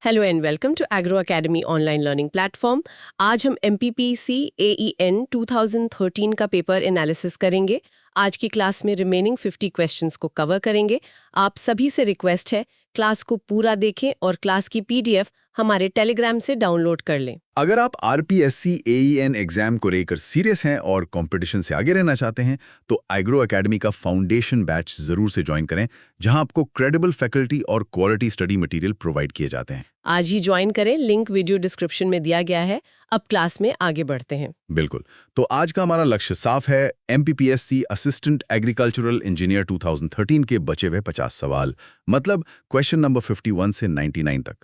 Hello and welcome to agro academy online learning platform. आज हम MPPC AEN 2013 का paper analysis करेंगे। आज की क्लास में रिमेनिंग 50 क्वेश्चंस को कवर करेंगे। आप सभी से रिक्वेस्ट है क्लास को पूरा देखें और क्लास की PDF हमारे टेलीग्राम से डाउनलोड कर लें। अगर आप RPSC AEN एग्जाम को लेकर सीरियस हैं और कंपटीशन से आगे रहना चाहते हैं तो एग्रो अकेडमी का फाउंडेशन बैच जरूर से ज्वाइन करें, जहां आपको क्रेडिबल फैकल्टी और क्वालिटी स्टडी मटेरियल प्रोवाइड किए जाते हैं। आज ही ज्वाइन करें, लिंक वीडियो डिस्क्रिप्शन में दिया गया है। अब क्लास में आगे बढ़ते हैं। बिल्कुल, तो आज का हमारा लक्ष्य साफ है। MPPSC असिस्टेंट एग्रीकल्चरल इंजीनियर 2013 के बचे हुए 50 सवाल, मतलब क्वेश्चन नंबर 51 से 99 तक,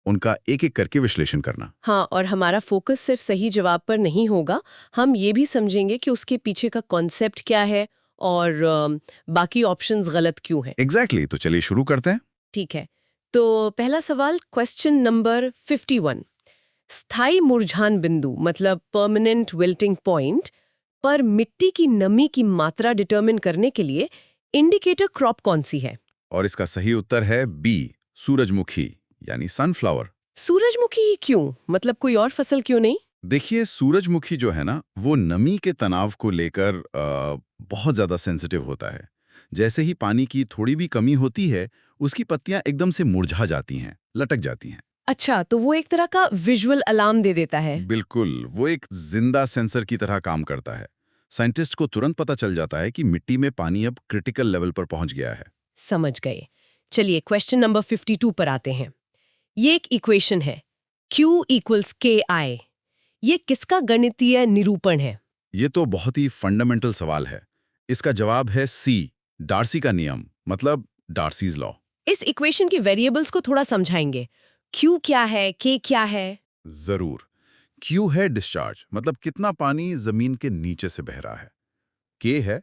उनका एक एक करके विश्लेषण करना। हाँ, और हमारा फोकस सिर्फ सही जवाब पर नहीं होगा, हम ये भी समझेंगे कि उसके पीछे का कॉन्सेप्ट क्या है और बाकी ऑप्शंस गलत क्यों हैं। एग्जैक्टली, तो चलिए शुरू करते हैं। ठीक है, तो पहला सवाल क्वेश्चन नंबर 51। स्थायी मुरझान बिंदु मतलब परमानेंट विल्टिंग पॉइंट पर मिट्टी की नमी की मात्रा डिटरमिन करने के लिए इंडिकेटर क्रॉप कौन सी है? और इसका सही उत्तर है B, सूरजमुखी यानी सनफ्लावर। सूरजमुखी ही क्यों? मतलब कोई और फसल क्यों नहीं? देखिए, सूरजमुखी जो है ना, वो नमी के तनाव को लेकर बहुत ज़्यादा सेंसिटिव होता है। जैसे ही पानी की थोड़ी भी कमी होती है, उसकी पत्तियां एकदम से मुरझा जाती हैं, लटक जाती हैं। अच्छा, तो वो एक तरह का विजुअल अलार्म दे देता है। बिल्कुल, वो एक जिंदा सेंसर की तरह काम करता है। साइंटिस्ट को तुरंत पता चल जाता है कि मिट्टी में पानी अब क्रिटिकल लेवल पर पहुंच गया है। समझ गए। चलिए क्वेश्चन नंबर 52 पर आते हैं। ये एक इक्वेशन है Q = KI। ये किसका गणितीय निरूपण है? ये तो बहुत ही फंडामेंटल सवाल है। इसका जवाब है C, डार्सी का नियम, मतलब डार्सीज लॉ। इस इक्वेशन के वेरिएबल्स को थोड़ा समझाएंगे। Q क्या है, K क्या है? जरूर। Q है डिस्चार्ज, मतलब कितना पानी जमीन के नीचे से बह रहा है। K है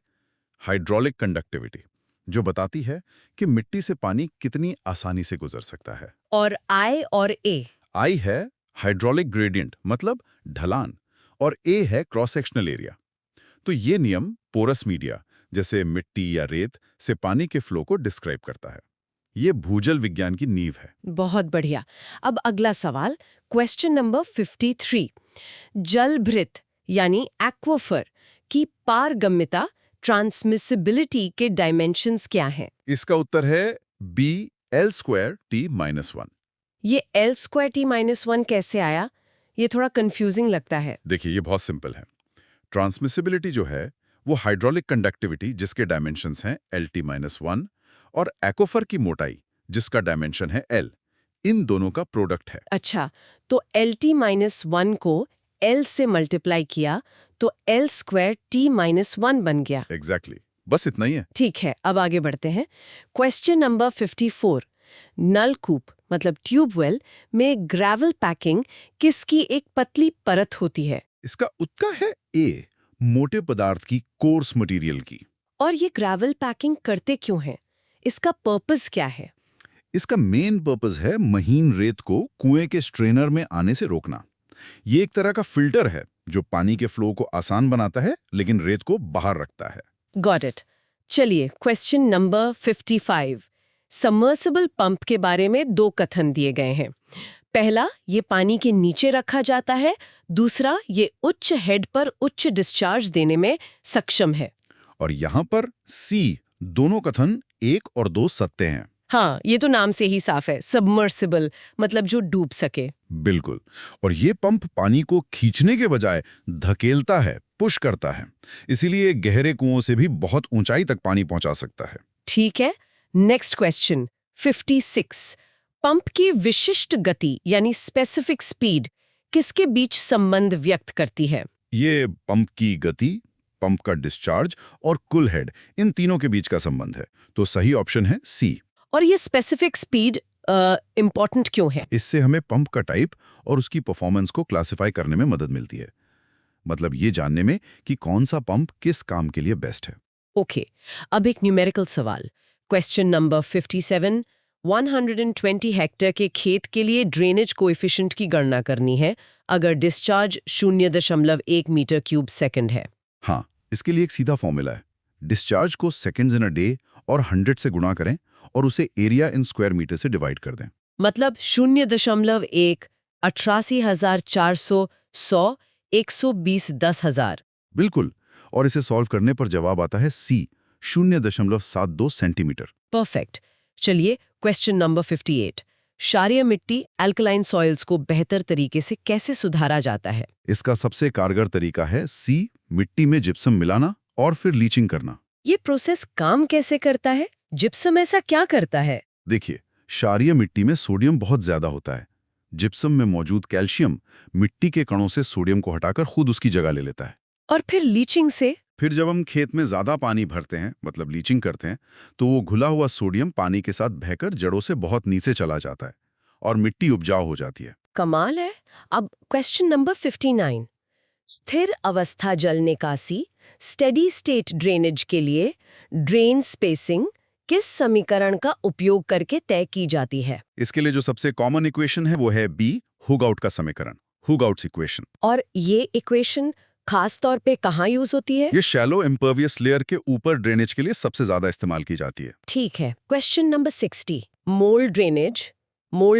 हाइड्रोलिक कंडक्टिविटी, जो बताती है कि मिट्टी से पानी कितनी आसानी से गुजर सकता है। और I और A? I है हाइड्रोलिक ग्रेडियंट, मतलब ढलान, और A है क्रॉस सेक्शनल एरिया। तो ये नियम पोरस मीडिया जैसे मिट्टी या रेत से पानी के फ्लो को डिस्क्राइब करता है। ये भूजल विज्ञान की नींव है। बहुत बढ़िया। अब अगला सवाल क्वेश्चन नंबर 53। जलभृत यानी एक्वाफर की पारगम्यता ट्रांसमिसिबिलिटी के डायमेंशंस क्या हैं? इसका उत्तर है B, L²T-1। ये L²T-1 कैसे आया? ये थोड़ा कंफ्यूजिंग लगता है। देखिए, ये बहुत सिंपल है। ट्रांसमिसिबिलिटी जो है वो हाइड्रोलिक कंडक्टिविटी, जिसके डायमेंशंस हैं Lt-1, और एक्वाफर की मोटाई, जिसका डायमेंशन है L, इन दोनों का प्रोडक्ट है। अच्छा, तो Lt-1 को L से मल्टीप्लाई किया तो L²T-1 बन गया। एग्जैक्टली, बस इतना ही है। ठीक है, अब आगे बढ़ते हैं। Question number 54। नलकूप मतलब ट्यूबवेल में ग्रेवल पैकिंग किसकी एक पतली परत होती है? इसका उत्तर है A, मोटे पदार्थ की कोर्स मटेरियल की। और ये ग्रेवल पैकिंग करते क्यों हैं? इसका पर्पस क्या है? इसका मेन पर्पस है महीन रेत को कुएं के स्ट्रेनर में आने से रोकना। ये एक तरह का फिल्टर है जो पानी के फ्लो को आसान बनाता है, लेकिन रेत को बाहर रखता है। Got it. चलिए क्वेश्चन नंबर 55। सबमर्सिबल पंप के बारे में दो कथन दिए गए हैं। पहला, ये पानी के नीचे रखा जाता है। दूसरा, ये उच्च हेड पर उच्च डिस्चार्ज देने में सक्षम है। और यहाँ पर C, दोनों कथन 1 और 2 सत्य हैं। हाँ, ये तो नाम से ही साफ है, सबमर्सिबल मतलब जो डूब सके। बिल्कुल। और ये पंप पानी को खींचने के बजाय धकेलता है, पुश करता है। इसीलिए गहरे कुओं से भी बहुत ऊंचाई तक पानी पहुंचा सकता है। ठीक है, नेक्स्ट क्वेश्चन 56। पंप की विशिष्ट गति यानी स्पेसिफिक स्पीड किसके बीच संबंध व्यक्त करती है? ये पंप की गति, पंप का डिस्चार्ज और कुल हेड, इन तीनों के बीच का संबंध है। तो सही ऑप्शन है C। और ये स्पेसिफिक स्पीड इम्पोर्टेंट क्यों है? इससे हमें पंप का टाइप और उसकी परफॉर्मेंस को क्लासिफाई करने में मदद मिलती है। मतलब ये जानने में कि कौन सा पंप किस काम के लिए बेस्ट है। ओके, अब एक न्यूमेरिकल सवाल। Question number 57। 120 हेक्टेयर के खेत के लिए ड्रेनेज कोएफिशिएंट की गणना करनी है अगर डिस्चार्ज 0.1 मीटर क्यूब सेकंड है। हाँ, इसके लिए एक सीधा फॉर्मूला है। डिस्चार्ज को सेकंड्स इन अ डे और 100 से गुणा करें और उसे एरिया इन स्क्वायर मीटर से डिवाइड कर दें। मतलब 0.1, 88,400, 100, 120, 10,000। बिल्कुल। और इसे सॉल्व करने पर जवाब आता है सी, 0.72 सेंटीमीटर। परफेक्ट। चलिए क्वेश्चन नंबर 58। क्षारीय मिट्टी अल्कलाइन सॉइल्स को बेहतर तरीके से कैसे सुधारा जाता है? इसका सबसे कारगर तरीका है सी, मिट्टी में जिप्सम मिलाना और फिर लीचिंग करना। ये प्रोसेस काम कैसे करता है? जिप्सम ऐसा क्या करता है? देखिए, क्षारीय मिट्टी में सोडियम बहुत ज्यादा होता है। जिप्सम में मौजूद कैल्शियम मिट्टी के कणों से सोडियम को हटाकर खुद उसकी जगह ले लेता है। और फिर लीचिंग से? फिर जब हम खेत में ज्यादा पानी भरते हैं, मतलब लीचिंग करते हैं, तो वो घुला हुआ सोडियम पानी के साथ बहकर जड़ों से बहुत नीचे चला जाता है और मिट्टी उपजाऊ हो जाती है। कमाल है। अब क्वेश्चन नंबर 59। स्थिर अवस्था जल निकासी स्टेडी स्टेट ड्रेनेज के लिए ड्रेन स्पेसिंग किस समीकरण का उपयोग करके तय की जाती है? इसके लिए जो सबसे कॉमन इक्वेशन है वो है बी, हुगआउट का समीकरण, हुगआउट्स इक्वेशन। और ये इक्वेशन खास तौर पे कहाँ यूज होती है? ये शैलो इम्पर्वियस लेयर के ऊपर ड्रेनेज के लिए सबसे ज्यादा इस्तेमाल की जाती है। ठीक है। Question number 60। मोल्ड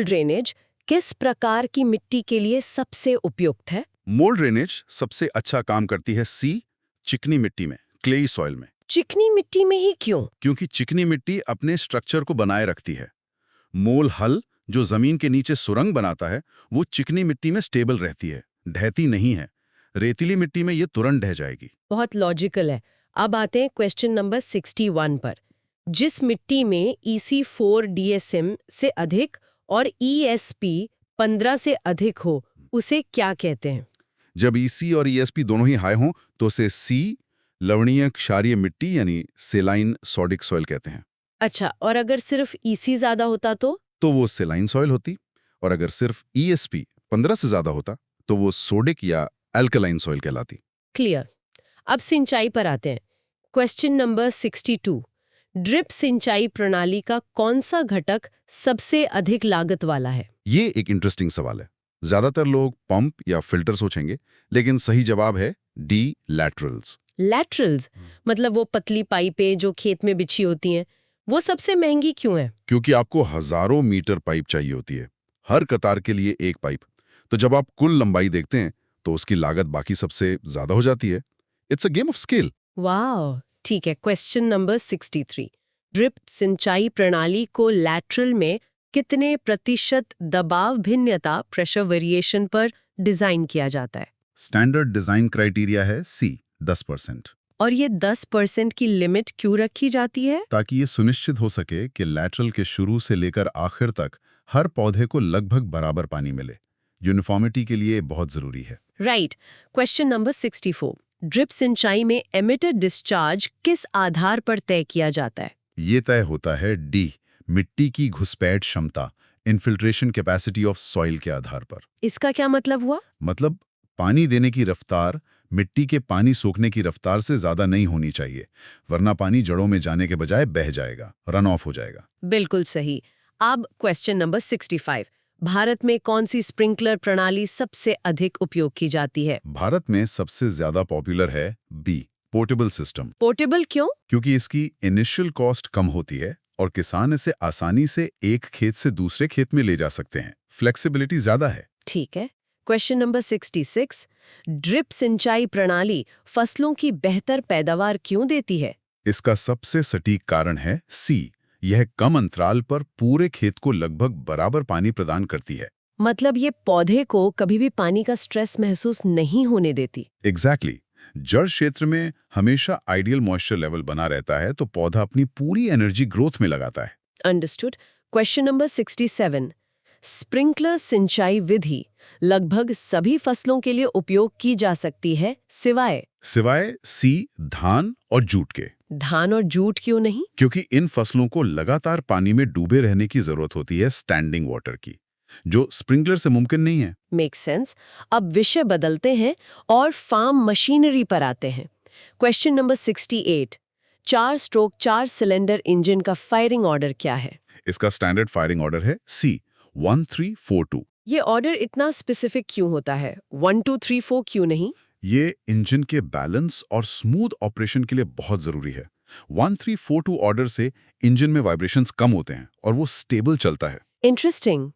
ड्रेनेज किस प्रकार की मिट्टी के लिए सबसे उपयुक्त है? मोल्ड ड्रेनेज सबसे अच्छा काम करती है सी, चिकनी मिट्टी में, क्लेई सॉइल में। चिकनी मिट्टी में ही क्यों? क्योंकि चिकनी मिट्टी अपने स्ट्रक्चर को बनाए रखती है। मोल हल जो जमीन के नीचे सुरंग बनाता है, वो चिकनी मिट्टी में स्टेबल रहती है, ढहती नहीं है। रेतीली मिट्टी में ये तुरंत ढह जाएगी। बहुत लॉजिकल है। अब आते हैं क्वेश्चन नंबर 61 पर। जिस मिट्टी में EC4 DSM से अधिक और ESP 15 से अधिक हो उसे क्या कहते हैं? जब EC और ESP दोनों ही हाई हों तो उसे सी, लवणीय क्षारीय मिट्टी यानी सेलाइन सॉडिक सॉइल कहते हैं। अच्छा, और अगर सिर्फ EC ज्यादा होता तो वो सेलाइन सॉइल होती, और अगर सिर्फ ESP 15 से ज्यादा होता तो वो सोडिक या अल्कलाइन सॉइल कहलाती। क्लियर। अब सिंचाई पर आते हैं। Question number 62। ड्रिप सिंचाई प्रणाली का कौन सा घटक सबसे अधिक लागत वाला है? ये एक इंटरेस्टिंग सवाल है। ज्यादातर लोग पंप या फिल्टर सोचेंगे, लेकिन सही जवाब है डी, लैटरल्स। लैटरल्स मतलब वो पतली पाइपें जो खेत में बिछी होती हैं, वो सबसे महंगी क्यों है? क्योंकि आपको हजारों मीटर पाइप चाहिए होती है, हर कतार के लिए एक पाइप। तो जब आप कुल लंबाई देखते हैं तो उसकी लागत बाकी सबसे ज्यादा हो जाती है। It's a game of scale. वाह, ठीक है। Question number 63। ड्रिप सिंचाई प्रणाली को लैटरल में कितने प्रतिशत दबाव भिन्नता प्रेशर वेरिएशन पर डिजाइन किया जाता है? स्टैंडर्ड डिजाइन क्राइटेरिया है सी, 10%। और ये 10% की लिमिट क्यों रखी जाती है? ताकि ये सुनिश्चित हो सके कि लैटरल के शुरू से लेकर आखिर तक हर पौधे को लगभग बराबर पानी मिले। यूनिफॉर्मिटी के लिए बहुत जरूरी है। राइट। Question number 64। ड्रिप सिंचाई में एमिटर डिस्चार्ज किस आधार पर तय किया जाता है? ये तय होता है डी, मिट्टी की घुसपैठ क्षमता, इन्फिल्ट्रेशन कैपेसिटी ऑफ सॉइल के आधार पर। इसका क्या मतलब हुआ? मतलब पानी देने की रफ्तार मिट्टी के पानी सोखने की रफ्तार से ज्यादा नहीं होनी चाहिए, वरना पानी जड़ों में जाने के बजाय बह जाएगा, रन ऑफ हो जाएगा। बिल्कुल सही। अब क्वेश्चन नंबर 65। भारत में कौन सी स्प्रिंकलर प्रणाली सबसे अधिक उपयोग की जाती है? भारत में सबसे ज्यादा पॉपुलर है बी, पोर्टेबल सिस्टम। पोर्टेबल क्यों? क्योंकि इसकी इनिशियल कॉस्ट कम होती है और किसान इसे आसानी से एक खेत से दूसरे खेत में ले जा सकते हैं। फ्लेक्सिबिलिटी ज्यादा है। ठीक है। Question number 66। ड्रिप सिंचाई प्रणाली फसलों की बेहतर पैदावार क्यों देती है? इसका सबसे सटीक कारण है सी, यह कम अंतराल पर पूरे खेत को लगभग बराबर पानी प्रदान करती है। मतलब ये पौधे को कभी भी पानी का स्ट्रेस महसूस नहीं होने देती। एग्जैक्टली। जड़ क्षेत्र में हमेशा आइडियल मॉइस्चर लेवल बना रहता है, तो पौधा अपनी पूरी एनर्जी ग्रोथ में लगाता है। अंडरस्टूड। Question number 67। स्प्रिंकलर सिंचाई विधि लगभग सभी फसलों के लिए उपयोग की जा सकती है सिवाय सी, धान और जूट के। धान और जूट क्यों नहीं? क्योंकि इन फसलों को लगातार पानी में डूबे रहने की जरूरत होती है स्टैंडिंग वाटर की, जो स्प्रिंकलर से मुमकिन नहीं है। Make sense. अब विषय बदलते हैं और फार्म मशीनरी पर आते हैं। Question number 68। 4 stroke 4 cylinder engine का फायरिंग ऑर्डर क्या है? इसका स्टैंडर्ड फायरिंग ऑर्डर है सी, 1342। ये ऑर्डर इतना स्पेसिफिक क्यों होता है? 1 2 3 4 क्यों नहीं? ये इंजन के बैलेंस और स्मूथ ऑपरेशन के लिए बहुत जरूरी है। 1342 ऑर्डर से इंजन में वाइब्रेशंस कम होते हैं और वो स्टेबल चलता है। इंटरेस्टिंग।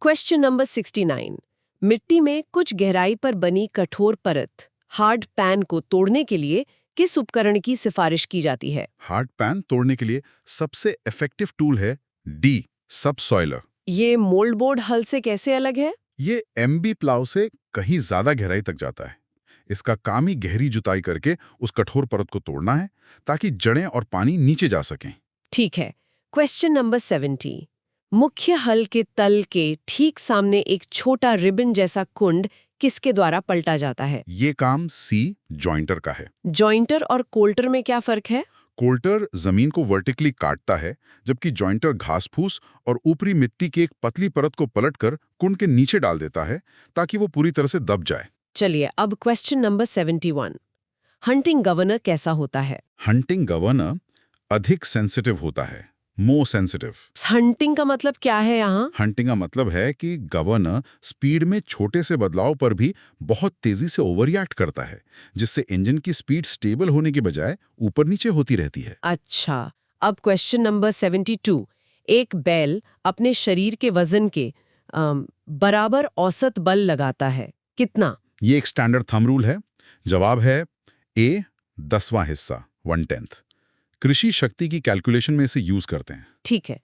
Question number 69। मिट्टी में कुछ गहराई पर बनी कठोर परत हार्ड पैन को तोड़ने के लिए किस उपकरण की सिफारिश की जाती है? हार्ड पैन तोड़ने के लिए सबसे इफेक्टिव टूल है डी सबसॉइलर। ये मोल्ड बोर्ड हल से कैसे अलग है? ये एमबी प्लाव से कहीं ज्यादा गहराई तक जाता है। इसका काम ही गहरी जुताई करके उस कठोर परत को तोड़ना है ताकि जड़ें और पानी नीचे जा सकें। ठीक है। Question number 70। मुख्य हल के तल के ठीक सामने एक छोटा रिबन जैसा कुंड किसके द्वारा पलटा जाता है? ये काम सी जॉइंटर का है। जॉइंटर और कोल्टर में क्या फर्क है? कोल्टर जमीन को वर्टिकली काटता है, जबकि जॉइंटर घास फूस और ऊपरी मिट्टी की एक पतली परत को पलटकर कुंड के नीचे डाल देता है ताकि वो पूरी तरह से दब जाए। चलिए अब क्वेश्चन नंबर 71। हंटिंग गवर्नर कैसा होता है? हंटिंग गवर्नर अधिक सेंसिटिव होता है, मोर सेंसिटिव। हंटिंग का मतलब क्या है यहाँ? हंटिंग का मतलब है कि गवर्नर स्पीड में छोटे से बदलाव पर भी बहुत तेजी से ओवररिएक्ट करता है, जिससे इंजन की स्पीड स्टेबल होने के बजाय ऊपर नीचे होती रहती है। अच्छा, अब क्वेश्चन नंबर 72। एक बैल अपने शरीर के वजन के बराबर औसत बल लगाता है, कितना? ये एक स्टैंडर्ड थंब रूल है। जवाब है ए 10वां हिस्सा 1/10। कृषि शक्ति की कैलकुलेशन में इसे यूज करते हैं। ठीक है।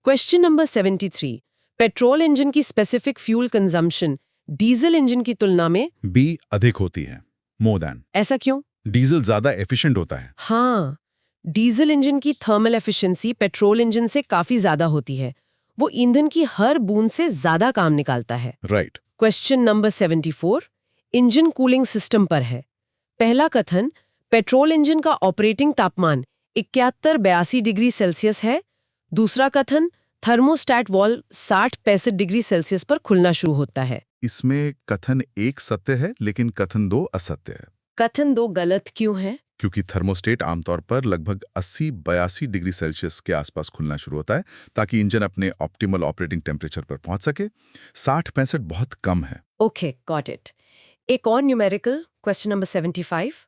Question number 73। पेट्रोल इंजन की specific fuel consumption diesel engine की तुलना में बी अधिक होती है, मोर देन। ऐसा क्यों? डीजल ज्यादा एफिशिएंट होता है। हाँ, डीजल इंजन की थर्मल एफिशिएंसी पेट्रोल इंजन से काफी ज्यादा होती है। वो ईंधन की हर बूंद से ज्यादा काम निकालता है। Right. Question number 74 engine cooling system पर है। पहला कथन पेट्रोल इंजन का ऑपरेटिंग तापमान 71-82 डिग्री सेल्सियस है। दूसरा कथन थर्मोस्टैट वाल्व 60-65 डिग्री सेल्सियस पर खुलना शुरू होता है। इसमें कथन 1 सत्य है लेकिन कथन 2 असत्य है। कथन 2 गलत क्यों है? क्योंकि थर्मोस्टेट आमतौर पर लगभग 80-82 डिग्री सेल्सियस के आसपास खुलना शुरू होता है ताकि इंजन अपने ऑप्टिमल ऑपरेटिंग टेम्परेचर पर पहुंच सके। 60-65 बहुत कम है। Okay, got it. एक और न्यूमेरिकल, क्वेश्चन नंबर 75।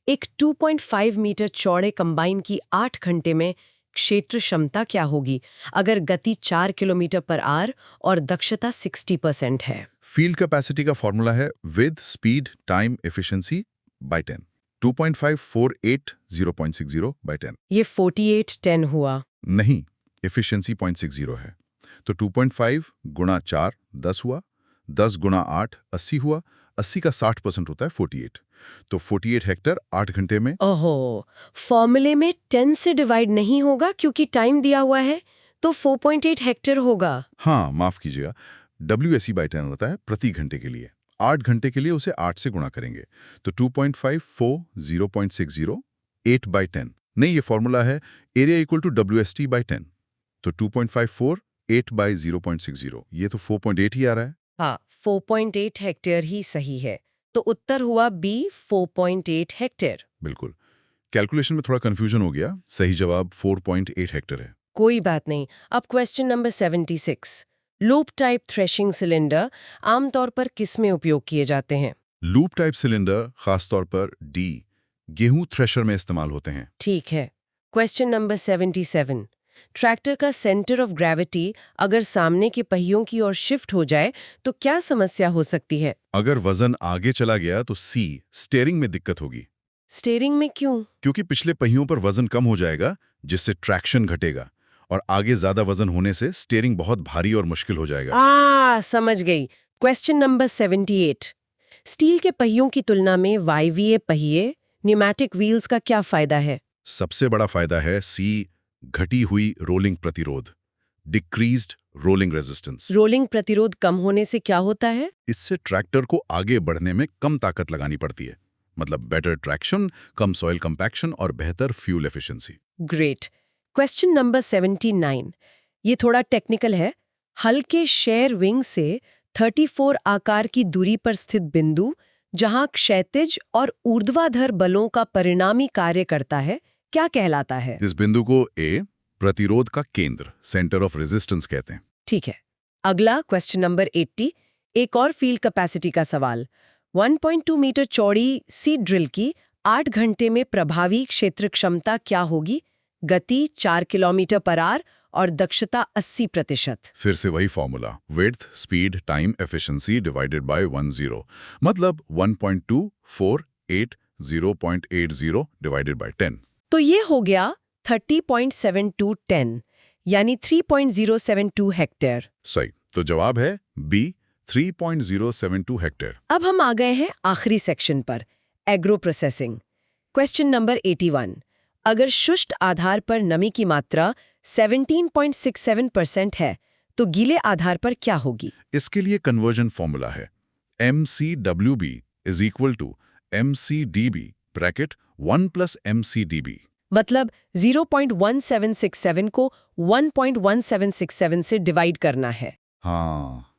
एक 2.5 मीटर चौड़े कंबाइन की 8 घंटे में क्षेत्र क्षमता क्या होगी अगर गति 4 किलोमीटर पर आवर और दक्षता 60% है? फील्ड कैपेसिटी का फॉर्मूला है width speed time efficiency by 10। 2.5 480 0.60 by 10। ये 48-10 हुआ। नहीं, एफिशिएंसी 0.60 है। तो 2.5 गुणा 4 10 हुआ, 10 गुणा 8 80 हुआ, 80 का 60% होता है 48। तो 48 हेक्टर 8 घंटे में। ओहो, फॉर्मूले में 10 से डिवाइड नहीं होगा क्योंकि टाइम दिया हुआ है, तो 4.8 हेक्टर होगा। हाँ, माफ कीजिएगा, WSE बाय 10 होता है प्रति घंटे के लिए। 8 घंटे के लिए उसे 8 से गुणा करेंगे तो 2.5 4 0.60 8 बाय 10। नहीं, ये फॉर्मूला है area equal to WST by 10। तो 2.54 8 बाय 0.60, ये तो 4.8 ही आ रहा है। हाँ, 4.8 हेक्टेयर ही सही है। तो उत्तर हुआ बी 4.8 हेक्टेयर। बिल्कुल, कैलकुलेशन में थोड़ा कंफ्यूजन हो गया। सही जवाब 4.8 हेक्टर है। कोई बात नहीं। अब question number 76। Loop type threshing cylinder आमतौर पर किस में उपयोग किए जाते हैं? लूप टाइप सिलेंडर खासतौर पर डी गेहूं थ्रेशर में इस्तेमाल होते हैं। ठीक है। Question number 77। ट्रैक्टर का सेंटर ऑफ ग्रेविटी अगर सामने के पहियों की ओर शिफ्ट हो जाए तो क्या समस्या हो सकती है? अगर वजन आगे चला गया तो सी स्टीयरिंग में दिक्कत होगी। स्टीयरिंग में क्यों? क्योंकि पिछले पहियों पर वजन कम हो जाएगा जिससे ट्रैक्शन घटेगा और आगे ज्यादा वजन होने से स्टीयरिंग बहुत भारी और मुश्किल हो जाएगा। समझ गई। Question number 78। स्टील के पहियों की तुलना में वायवीय पहिए न्यूमैटिक व्हील्स का क्या फायदा है? सबसे बड़ा फायदा है सी घटी हुई रोलिंग प्रतिरोध, डिक्रीज्ड रोलिंग रेजिस्टेंस। रोलिंग प्रतिरोध कम होने से क्या होता है? इससे ट्रैक्टर को आगे बढ़ने में कम ताकत लगानी पड़ती है, मतलब बेटर ट्रैक्शन, कम सॉइल कंपैक्शन और बेहतर fuel efficiency. Great. Question number 79। ये थोड़ा टेक्निकल है। हल्के शेयर विंग से 34 आकार की दूरी पर स्थित बिंदु जहां क्षैतिज और ऊर्ध्वाधर बलों का परिणामी कार्य करता है क्या कहलाता है? इस बिंदु को ए प्रतिरोध का केंद्र, सेंटर ऑफ रेजिस्टेंस कहते हैं। ठीक है। अगला क्वेश्चन नंबर 80। एक और फील्ड कैपेसिटी का सवाल। 1.2 मीटर चौड़ी सीड ड्रिल की 8 घंटे में प्रभावी क्षेत्र क्षमता क्या होगी? गति 4 किलोमीटर पर आवर और दक्षता 80%। फिर से वही formula, width, speed, time, efficiency divided by 10, मतलब 1.2480.80 डिवाइडेड बाय 10। तो ये हो गया 30.7210 यानी 3.072 हेक्टेयर। सही। तो जवाब है बी, 3.072 हेक्टेयर। अब हम आ गए हैं आखिरी सेक्शन पर, एग्रो प्रोसेसिंग। Question number 81। अगर शुष्क आधार पर नमी की मात्रा 17.67% है तो गीले आधार पर क्या होगी? इसके लिए कन्वर्जन फॉर्मूला है MCWB is equal to MCDB bracket 1 + MCDB। मतलब 0.1767 को 1.1767 से डिवाइड करना है। हाँ,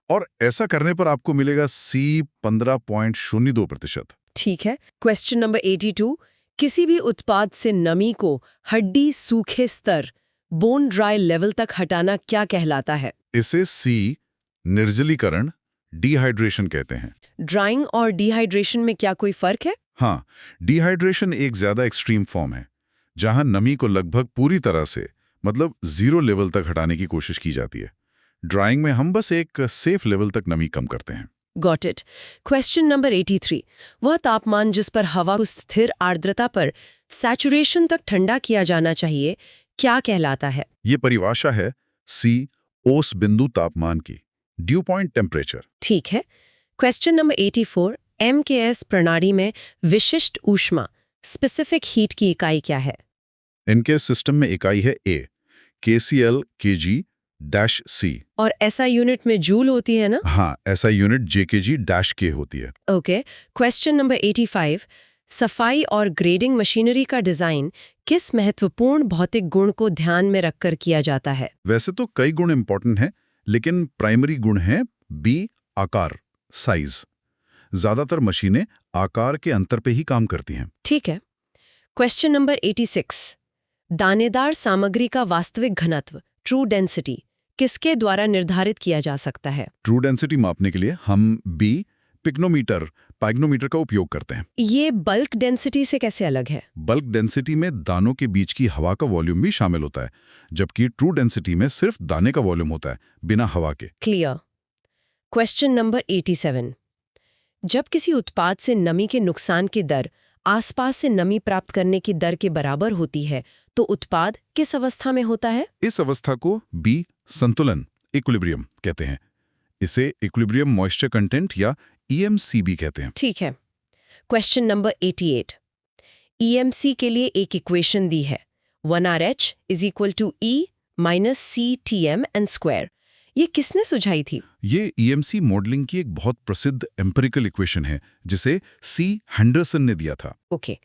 और ऐसा करने पर आपको मिलेगा C 15.02%। ठीक है। Question number 82। किसी भी उत्पाद से नमी को हड्डी सूखे स्तर बोन ड्राई लेवल तक हटाना क्या कहलाता है? इसे C निर्जलीकरण डिहाइड्रेशन कहते हैं। ड्राइंग और डिहाइड्रेशन में क्या कोई फर्क है? हाँ, डिहाइड्रेशन एक ज्यादा एक्सट्रीम फॉर्म है जहां नमी को लगभग पूरी तरह से मतलब 0 लेवल तक हटाने की कोशिश की जाती है। ड्राइंग में हम बस एक सेफ लेवल तक नमी कम करते हैं। Got it. Question number 83। वह तापमान जिस पर हवा को स्थिर आर्द्रता पर सैचुरेशन तक ठंडा किया जाना चाहिए क्या कहलाता है? ये परिभाषा है C ओस बिंदु तापमान की, ड्यू पॉइंट टेम्परेचर। ठीक है। Question number 84। MKS प्रणाली में विशिष्ट ऊष्मा स्पेसिफिक हीट की इकाई क्या है? इनके सिस्टम में इकाई है A, KCL kg-C। और SI यूनिट में जूल होती है ना? हाँ, ऐसा यूनिट JKG-K होती है। ओके। Question number 85। सफाई और ग्रेडिंग मशीनरी का डिजाइन किस महत्वपूर्ण भौतिक गुण को ध्यान में रखकर किया जाता है? वैसे तो कई गुण इंपॉर्टेंट हैं, लेकिन प्राइमरी गुण है B, आकार, साइज। ज्यादातर मशीनें आकार के अंतर पे ही काम करती हैं। ठीक है। Question number 86। दानेदार सामग्री का वास्तविक घनत्व ट्रू डेंसिटी किसके द्वारा निर्धारित किया जा सकता है? ट्रू डेंसिटी मापने के लिए हम B, पाइग्नोमीटर का उपयोग करते हैं। ये बल्क डेंसिटी से कैसे अलग है? बल्क डेंसिटी में दानों के बीच की हवा का वॉल्यूम भी शामिल होता है, जबकि ट्रू डेंसिटी में सिर्फ दाने का वॉल्यूम होता है, बिना हवा के। क्लियर। Question number 87। जब किसी उत्पाद से नमी के नुकसान की दर आसपास से नमी प्राप्त करने की दर के बराबर होती है तो उत्पाद किस अवस्था में होता है? इस अवस्था को B, संतुलन, इक्विलिब्रियम कहते हैं। इसे इक्विलिब्रियम मॉइस्चर कंटेंट या EMCB कहते हैं। ठीक है। Question number 88। EMC के लिए एक इक्वेशन दी है 1RH = E - CTm²। ये किसने सुझाई थी? ये EMC मॉडलिंग की एक बहुत प्रसिद्ध एम्पिरिकल इक्वेशन है जिसे C. हेंडरसन ने दिया था। ओके।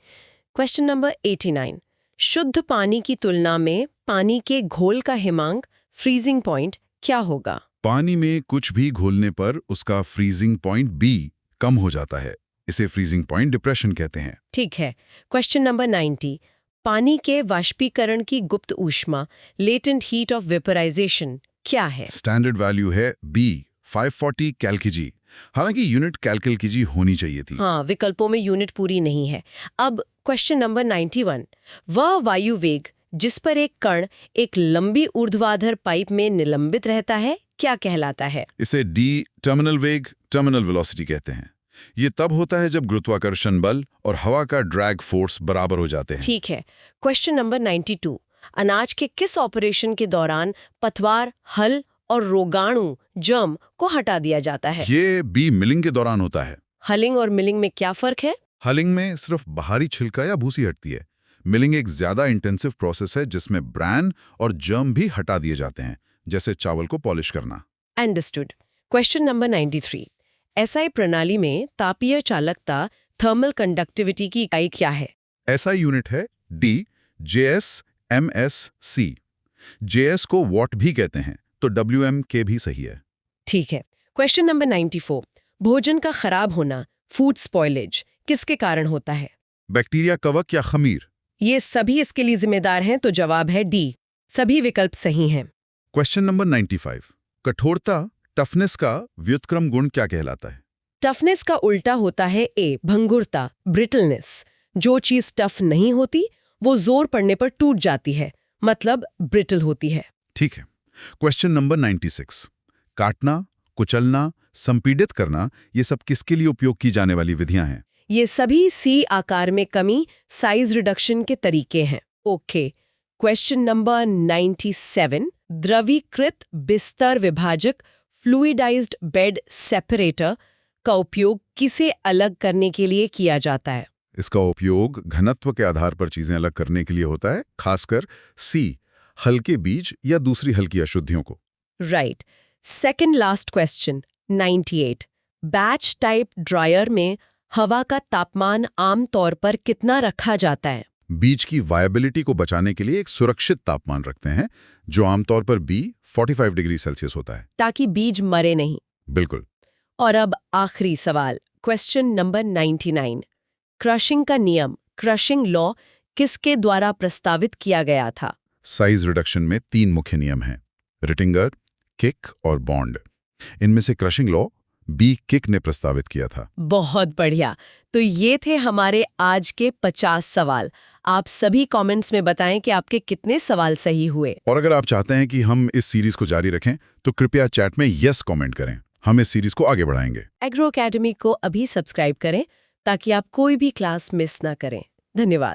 Question number 89। शुद्ध पानी की तुलना में पानी के घोल का हिमांक फ्रीजिंग पॉइंट क्या होगा? पानी में कुछ भी घोलने पर उसका फ्रीजिंग पॉइंट B कम हो जाता है। इसे फ्रीजिंग पॉइंट डिप्रेशन कहते हैं। ठीक है। Question number 90। पानी के वाष्पीकरण की गुप्त ऊष्मा लेटेंट हीट ऑफ वेपराइजेशन क्या है? स्टैंडर्ड वैल्यू है B, 540 कैलकेजी। हालांकि यूनिट कैलकेजी होनी चाहिए थी। हाँ, विकल्पों में यूनिट पूरी नहीं है। अब क्वेश्चन नंबर 91। वह वायु वेग जिस पर एक कण एक लंबी ऊर्ध्वाधर पाइप में निलंबित रहता है क्या कहलाता है? इसे D, टर्मिनल वेग, टर्मिनल वेलोसिटी कहते हैं। ये तब होता है जब गुरुत्वाकर्षण बल और हवा का ड्रैग फोर्स बराबर हो जाते हैं। ठीक है। Question number 92। अनाज के किस ऑपरेशन के दौरान पतवार, हल और रोगाणु जर्म को हटा दिया जाता है? ये B, मिलिंग के दौरान होता है। हलिंग और मिलिंग में क्या फर्क है? हलिंग में सिर्फ बाहरी छिलका या भूसी हटती है। मिलिंग एक ज्यादा इंटेंसिव प्रोसेस है जिसमें ब्रैन और जर्म भी हटा दिए जाते हैं, जैसे चावल को पॉलिश करना। अंडरस्टूड। Question number 93। SI प्रणाली में तापीय चालकता थर्मल कंडक्टिविटी की इकाई क्या है? SI यूनिट है D, JS/MS/C। JS को वॉट भी कहते हैं, तो WM/K भी सही है। ठीक है। Question number 94। भोजन का खराब होना फूड स्पॉइलेज किसके कारण होता है? बैक्टीरिया, कवक या खमीर? ये सभी इसके लिए जिम्मेदार हैं, तो जवाब है D। सभी विकल्प सही हैं। Question number 95। कठोरता, टफनेस का व्युत्क्रम गुण क्या कहलाता है? टफनेस का उल्टा होता है A, भंगुरता, ब्रिटलनेस। जो चीज टफ नहीं होती वो जोर पड़ने पर टूट जाती है, मतलब ब्रिटल होती है। ठीक है। Question number 96। काटना, कुचलना, संपीडित करना, ये सब किसके लिए उपयोग की जाने वाली विधियां हैं? ये सभी सी आकार में कमी, साइज रिडक्शन के तरीके हैं। ओके। Question number 97। द्रवीकृत बिस्तर विभाजक फ्लूइडाइज्ड बेड सेपरेटर का उपयोग किसे अलग करने के लिए किया जाता है? इसका उपयोग घनत्व के आधार पर चीजें अलग करने के लिए होता है, खासकर सी, हल्के बीज या दूसरी हल्की अशुद्धियों को। Right. Second last question 98। Batch type dryer में हवा का तापमान आमतौर पर कितना रखा जाता है? बीज की वायबिलिटी को बचाने के लिए एक सुरक्षित तापमान रखते हैं, जो आमतौर पर 45 डिग्री सेल्सियस होता है। ताकि बीज मरे नहीं। बिल्कुल। और अब आखिरी सवाल, क्वेश्चन नंबर 99। क्रशिंग का नियम, क्रशिंग लॉ, किसके द्वारा प्रस्तावित किया गया था? साइज रिडक्शन में 3 मुख्य नियम हैं, रिटिंगर, किक और बॉन्ड। इनमें से क्रशिंग लॉ बी किक ने प्रस्तावित किया था। बहुत बढ़िया। तो ये थे हमारे आज के 50 सवाल। आप सभी कमेंट्स में बताएं कि आपके कितने सवाल सही हुए। और अगर आप चाहते हैं कि हम इस सीरीज को जारी रखें, तो कृपया चैट में यस कमेंट करें। हम इस सीरीज को आगे बढ़ाएंगे। एग्रो अकेडमी को अभी सब्सक्राइब करें ताकि आप कोई भी क्लास मिस ना करें। धन्यवाद।